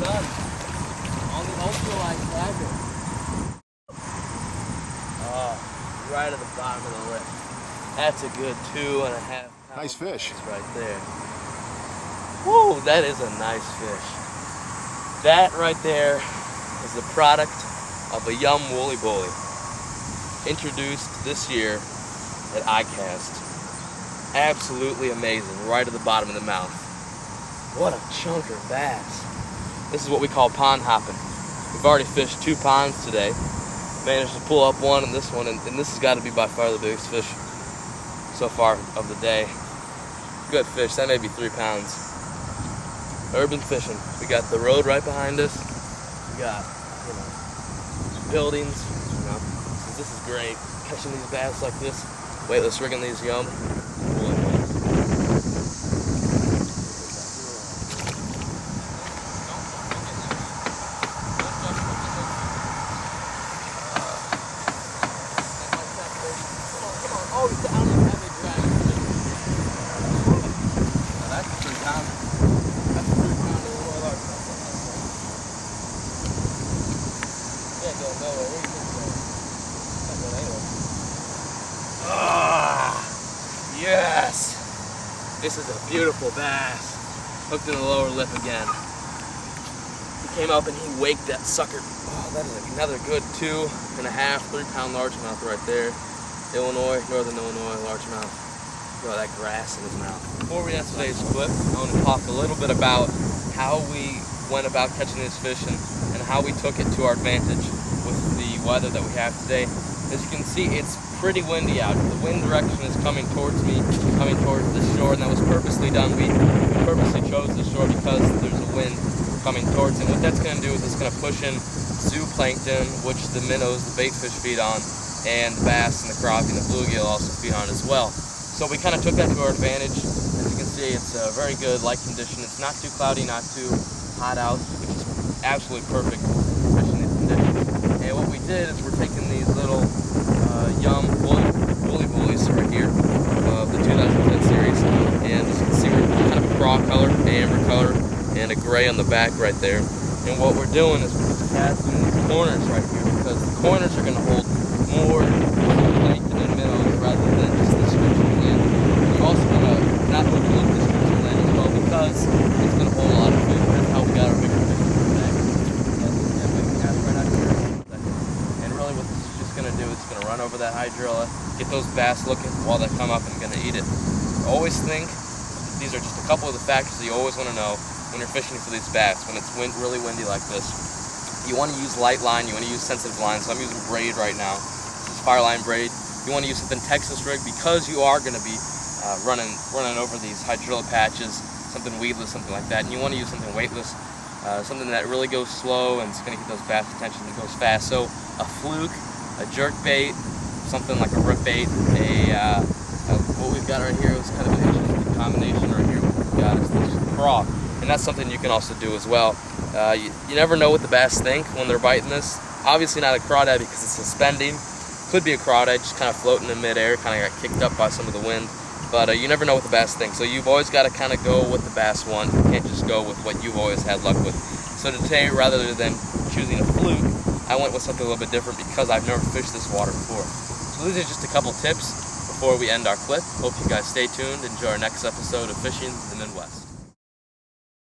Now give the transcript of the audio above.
done on the ultralight flagger. Oh, right at the bottom of the lip. That's a good 2.5 pound. Nice fish. Right there. Whoa, that is a nice fish. That right there is the product of a young woolly bully. Introduced this year at iCast. Absolutely amazing, right at the bottom of the mouth. What a chunker bass. This is what we call pond hopping. We've already fished 2 ponds today. Managed to pull up one and this one, and this has got to be by far the biggest fish so far of the day. Good fish, that may be 3 pounds. Urban fishing. We got the road right behind us. We got, buildings, So this is great. Catching these bass like this, weightless rigging these yum. Oh, he's down in heavy drag. That's a 3 pound. That's a 3 pound little oil arch. Can't go nowhere. Where do you think so? Not going anywhere. Ah, yes. This is a beautiful bass. Hooked in the lower lip again. He came up and he waked that sucker. Oh, that is another good 2.5, 3 pound largemouth right there. Illinois, Northern Illinois, largemouth. Got that grass in his mouth. Before we end today's clip, I want to talk a little bit about how we went about catching this fish and how we took it to our advantage with the weather that we have today. As you can see, it's pretty windy out. The wind direction is coming towards me, coming towards this shore, and that was purposely done. We purposely chose this shore because there's a wind coming towards it. What that's going to do is it's going to push in zooplankton, which the minnows, the bait fish, feed on, and the bass and the crappie and the bluegill also feed on as well. So we kind of took that to our advantage. As you can see, it's a very good light condition. It's not too cloudy, not too hot out, which is absolutely perfect fishing these conditions. And what we did is we're taking these little young woolly bullies right here of the 2010 series, and as you can see, we're kind of a craw color, amber color, and a gray on the back right there. And what we're doing is we're just casting these corners right here because the corners are going to hold more plankton and minnows rather than just the strips of land. We're also going to not overlook the strips of land as well because it's going to hold a lot of food. That's how we got our bigger fish today. And we can cast right out here. And really what this is just going to do is it's going to run over that hydrilla, get those bass looking while they come up and going to eat it. Always think, these are just a couple of the factors that you always want to know when you're fishing for these bass, when it's really windy like this. You want to use light line, you want to use sensitive line, so I'm using braid right now. This is Fireline braid. You want to use something Texas rig because you are going to be running over these hydrilla patches, something weedless, something like that, and you want to use something weightless, something that really goes slow and it's going to get those bass attention that goes fast. So a fluke, a jerk bait, something like a rip bait, what we've got right here is kind of an interesting combination right here. What we've got is this craw, and that's something you can also do as well. You never know what the bass think when they're biting this. Obviously not a crawdad because it's suspending. Could be a crawdad just kind of floating in midair, kind of got kicked up by some of the wind. But you never know what the bass think. So you've always got to kind of go with the bass want. You can't just go with what you've always had luck with. So today, rather than choosing a fluke, I went with something a little bit different because I've never fished this water before. So these are just a couple tips before we end our clip. Hope you guys stay tuned. Enjoy our next episode of Fishing in the Midwest.